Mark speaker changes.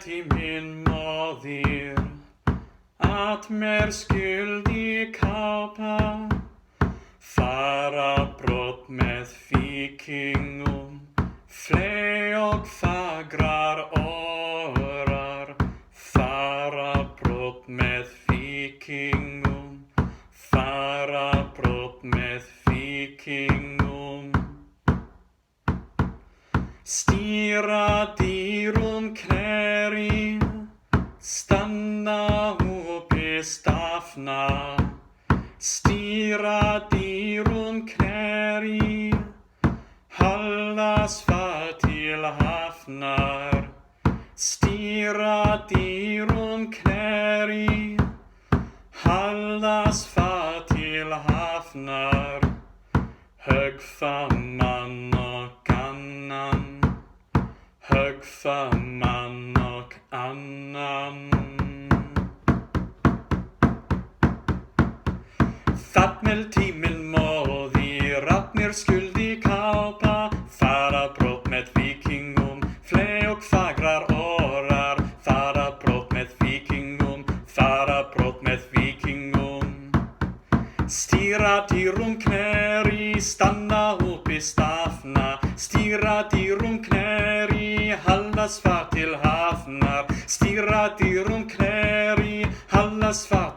Speaker 1: till min moder att mer skyldig kapa fara brott med vikingum flä och fagrar årar fara brott med vikingum fara brott med vikingum stirra dirum knäri stanna upp i staffna stirra dirum knäri hallas far till hafnar stirra dirum knäri hallas far till hafnar högfa man och annan högfa man och annan Fatmel timel modir att mer skyldig kapa fara brott med vikingum flä och fagrar årar fara brott med vikingum fara brott med vikingum stirra dirum knäri stanna upp i staffna stirra dirum knäri hallas far till hafnar stirra dirum knäri hallas far